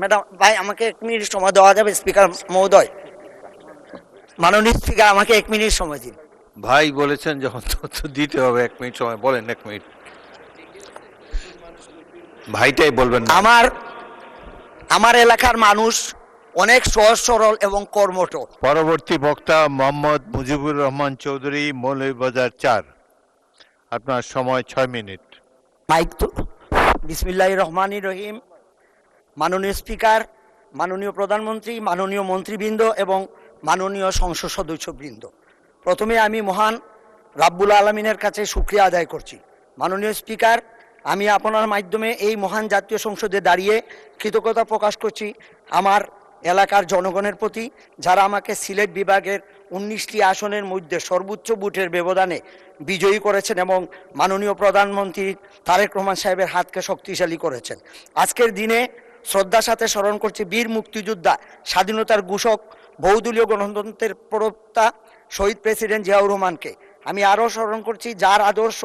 Madam ভাই, আমাকে 1 minute সময় দেওয়া যাবে? স্পিকার মহোদয়, মাননীয় স্পিকার, আমাকে 1 মিনিট সময় দিন। ভাই বলেছেন যখন তথ্য দিতে হবে 1 মিনিট সময় বলেন। 1 মিনিট ভাইটাই বলবেন না। আমার এলাকার মানুষ অনেক সহজ সরল এবং কর্মঠ। পরবর্তী বক্তা মোহাম্মদ মুজিবুর রহমান চৌধুরী, মৌলভীবাজার 4। আপনার সময় 6 মিনিট। মাইক তো। বিসমিল্লাহির রহমানির রহিম। মাননীয় স্পিকার, মাননীয় প্রধানমন্ত্রী, মাননীয় মন্ত্রীবৃন্দ এবং মাননীয় সংসদ সদস্যবৃন্দ, প্রথমে আমি মহান রাব্বুল আলমিনের কাছে শুকরিয়া আদায় করছি। মাননীয় স্পিকার, আমি আপনার মাধ্যমে এই মহান জাতীয় সংসদে দাঁড়িয়ে কৃতজ্ঞতা প্রকাশ করছি আমার এলাকার জনগণের প্রতি, যারা আমাকে সিলেট বিভাগের 19টি আসনের মধ্যে সর্বোচ্চ ভোটের ব্যবধানে বিজয়ী করেছেন এবং মাননীয় প্রধানমন্ত্রী তারেক রহমান সাহেবের হাতকে শক্তিশালী করেছেন। আজকের দিনে শ্রদ্ধার সাথে স্মরণ করছি বীর মুক্তিযোদ্ধা, স্বাধীনতার ঘোষক, বহুদলীয় গণতন্ত্রের প্রবক্তা শহীদ প্রেসিডেন্ট জিয়াউর রহমানকে। আমি আরও স্মরণ করছি যার আদর্শ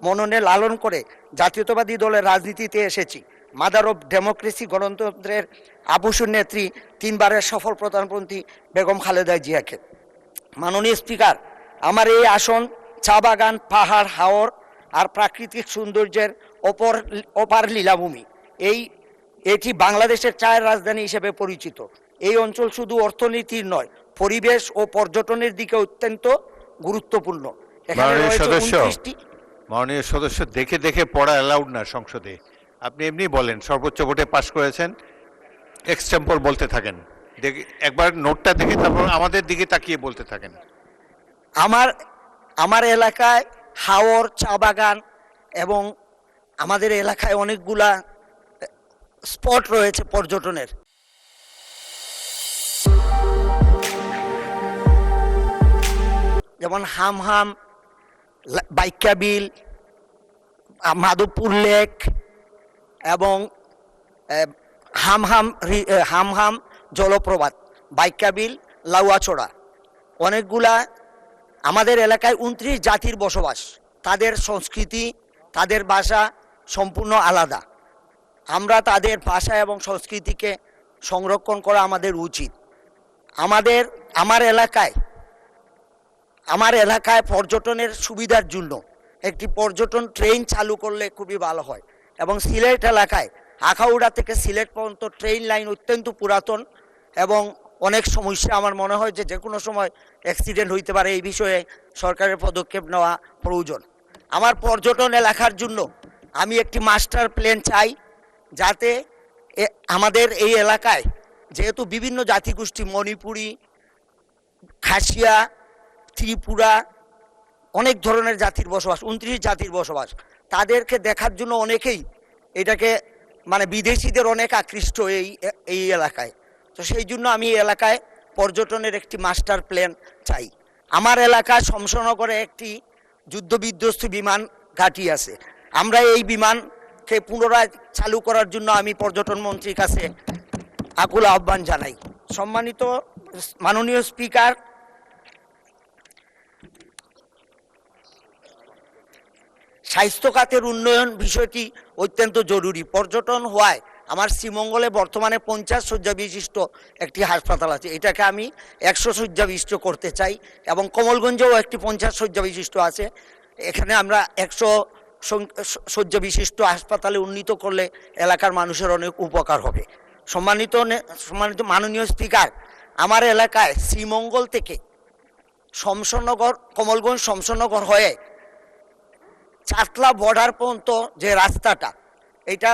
মননে লালন করে জাতীয়তাবাদী দলের রাজনীতিতে এসেছি, মাদার অফ ডেমোক্রেসি, গণতন্ত্রের আবুসুর নেত্রী, 3বারের সফল প্রধানমন্ত্রী বেগম খালেদা জিয়াকে। মাননীয় স্পিকার, আমার এই আসন চা বাগান, পাহাড়, হাওর আর প্রাকৃতিক সৌন্দর্যের অপার লীলাভূমি। এটি বাংলাদেশের চায়ের রাজধানী হিসেবে পরিচিত। এই অঞ্চল শুধু অর্থনীতির নয়, পরিবেশ ও পর্যটনের দিকে অত্যন্ত গুরুত্বপূর্ণ। এখানে রয়েছে 29টি। মাননীয় সদস্য, দেখে দেখে পড়া অ্যালাউড না সংসদে। আপনি এমনি বলেন, সর্বোচ্চ ভোটে পাশ করেছেন, এক্সটেম্পর বলতে থাকেন। একবার নোটটা দেখে তারপর আমাদের দিকে তাকিয়ে বলতে থাকেন। আমার এলাকায় হাওর, চা বাগান এবং আমাদের এলাকায় অনেকগুলা স্পট রয়েছে পর্যটনের। যেমন হামহাম, বাইকা বিল, মাধবপুর লেক এবং হামহাম জলপ্রপাত, বাইকা বিল, লাউয়াছড়া। অনেকগুলা আমাদের এলাকায় 29 জাতির বসবাস। তাদের সংস্কৃতি, তাদের ভাষা সম্পূর্ণ আলাদা। আমরা তাদের ভাষা এবং সংস্কৃতিকে সংরক্ষণ করা আমাদের উচিত। আমার এলাকায় পর্যটনের সুবিধার জন্য একটি পর্যটন ট্রেন চালু করলে খুবই ভালো হয়। এবং সিলেট এলাকায় আখাউড়া থেকে সিলেট পর্যন্ত ট্রেন লাইন অত্যন্ত পুরাতন এবং অনেক সমস্যা। আমার মনে হয় যে কোনো সময় অ্যাক্সিডেন্ট হইতে পারে। এই বিষয়ে সরকারের পদক্ষেপ নেওয়া প্রয়োজন। আমার পর্যটন এলাকার জন্য আমি একটি মাস্টার প্ল্যান চাই, যাতে আমাদের এই এলাকায় যেহেতু বিভিন্ন জাতিগোষ্ঠী, মণিপুরি, খাসিয়া, ত্রিপুরা, অনেক ধরনের জাতির বসবাস, 29 জাতির বসবাস, তাদেরকে দেখার জন্য অনেকেই এটাকে বিদেশিদের অনেক আকৃষ্ট এই এলাকায়। তো সেই জন্য আমি এই এলাকায় পর্যটনের একটি মাস্টার প্ল্যান চাই। আমার এলাকায় শমশনগরে একটি যুদ্ধবিধ্বস্ত বিমান ঘাঁটি আছে। আমরা এই বিমানকে পুনরায় চালু করার জন্য আমি পর্যটন মন্ত্রীর কাছে আকুল আহ্বান জানাই। সম্মানিত মাননীয় স্পিকার, স্বাস্থ্য খাতের উন্নয়ন বিষয়টি অত্যন্ত জরুরি। পর্যটন হওয়ায় আমার শ্রীমঙ্গলে বর্তমানে 50 শয্যা বিশিষ্ট একটি হাসপাতাল আছে, এটাকে আমি 100 শয্যা বিশিষ্ট করতে চাই। এবং কমলগঞ্জেও একটি 50 শয্যা বিশিষ্ট আছে, এখানে আমরা 100 শয্যা বিশিষ্ট হাসপাতালে উন্নীত করলে এলাকার মানুষের অনেক উপকার হবে। সম্মানিত মাননীয় স্পিকার, আমার এলাকায় শ্রীমঙ্গল থেকে শমশনগর, কমলগঞ্জ শমশনগর হয়ে চাটলা বর্ডার পর্যন্ত যে রাস্তাটা, এটা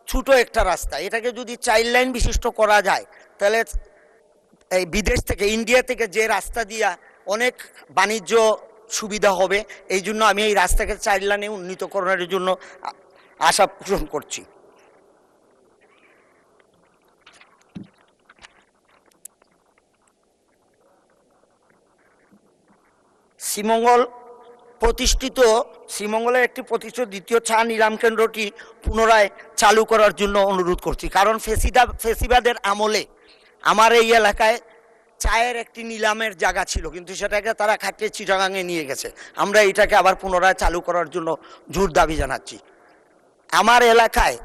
ছোট একটা রাস্তা, এটাকে যদি 4 লাইন বিশিষ্ট করা যায় তাহলে এই বিদেশ থেকে, ইন্ডিয়া থেকে যে রাস্তা দিয়া অনেক বাণিজ্য সুবিধা হবে। এই জন্য আমি এই রাস্তাকে 4 লাইনে উন্নীতকরণের জন্য আশা পোষণ করছি। শ্রীমঙ্গলের একটি প্রতিষ্ঠিত দ্বিতীয় চা নিলাম কেন্দ্রটি পুনরায় চালু করার জন্য অনুরোধ করছি। কারণ ফেসিবাদের আমলে আমার এই এলাকায় চায়ের একটি নিলামের জায়গা ছিল, কিন্তু সেটাকে তারা খাটিয়ে চিটাগাঙে নিয়ে গেছে। আমরা এটাকে আবার পুনরায় চালু করার জন্য জোর দাবি জানাচ্ছি। আমার এলাকায়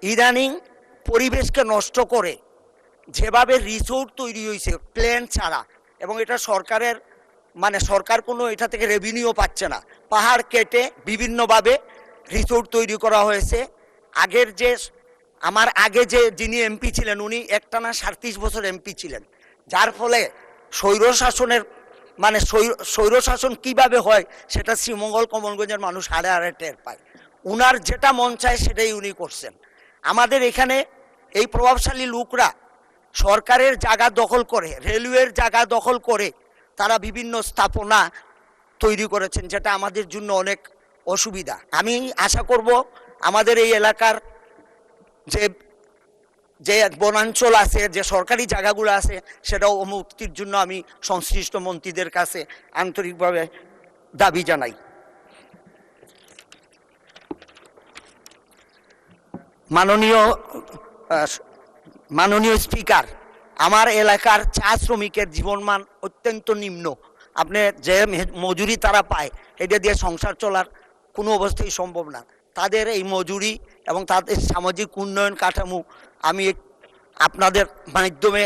ইদানিং পরিবেশকে নষ্ট করে যেভাবে রিসোর্ট তৈরি হয়েছে প্ল্যান ছাড়া, এবং এটা সরকারের মানে সরকার কোনো এটা থেকে রেভিনিউ পাচ্ছে না, পাহাড় কেটে বিভিন্নভাবে রিসোর্ট তৈরি করা হয়েছে। আগের যে আমার আগে যে যিনি এমপি ছিলেন উনি একটানা 37 বছর এমপি ছিলেন, যার ফলে স্বৈরশাসনের মানে স্বৈরশাসন কিভাবে হয় সেটা শ্রীমঙ্গল কমলগঞ্জের মানুষ হাড়ে হাড়ে টের পায়। উনার যেটা মন চায় সেটাই উনি করছেন। আমাদের এখানে এই প্রভাবশালী লোকরা সরকারের জায়গা দখল করে, রেলওয়ের জায়গা দখল করে তারা বিভিন্ন স্থাপনা তৈরি করেছেন, যেটা আমাদের জন্য অনেক অসুবিধা। আমি আশা করব আমাদের এই এলাকার যে যে বনাঞ্চল আছে, যে সরকারি জায়গাগুলো আছে, সেটাও মুক্তির জন্য আমি সংশ্লিষ্ট মন্ত্রীদের কাছে আন্তরিকভাবে দাবি জানাই। মাননীয় স্পিকার, আমার এলাকার চা শ্রমিকের জীবনমান অত্যন্ত নিম্ন। আপনি যে মজুরি তারা পায় এটা দিয়ে সংসার চলার কোনো অবস্থাই সম্ভব না। তাদের এই মজুরি এবং তাদের সামাজিক উন্নয়ন কাঠামো আমি আপনাদের মাধ্যমে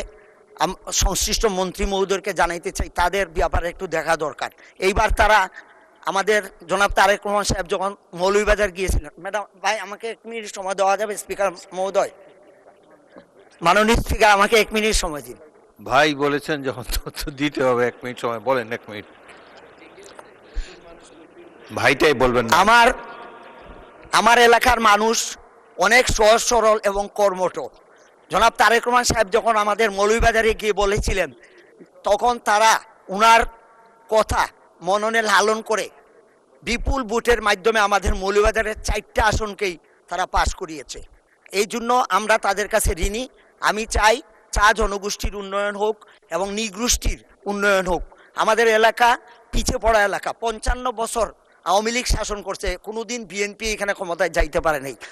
সংশ্লিষ্ট মন্ত্রী মহোদয়কে জানাইতে চাই, তাদের ব্যাপারে একটু দেখা দরকার। এইবার তারা আমাদের জনাব তারেক রহমান সাহেব যখন মৌলভীবাজার গিয়েছিলেন, ম্যাডাম ভাই আমাকে 1 মিনিট সময় দেওয়া যাবে? স্পিকার মহোদয়, মাননীয় স্পিকার আমাকে 1 মিনিট সময় দিন। ভাই বলেছেন যখন তথ্য দিতে হবে 1 মিনিট সময়, বলেন 1 মিনিট। ভাইটাই বলবেন না। আমার এলাকার মানুষ অনেক সহজ সরল এবং কর্মঠ। জনাব তারেক রহমান সাহেব যখন আমাদের মৌলভীবাজারে গিয়ে বলেছিলেন, তখন তারা উনার কথা মননে লালন করে বিপুল ভোটের মাধ্যমে আমাদের মৌলভীবাজারের 4টা আসনকেই তারা পাশ করিয়েছে। এই জন্য আমরা তাদের কাছে ঋণী। আমি চাই চা জনগোষ্ঠীর উন্নয়ন হোক এবং নিগোষ্ঠীর উন্নয়ন হোক। আমাদের এলাকা পিছিয়ে পড়া এলাকা, 55 বছর আওয়ামী লীগ শাসন করছে, কোনোদিন বিএনপি এখানে ক্ষমতায় যাইতে পারে নাই।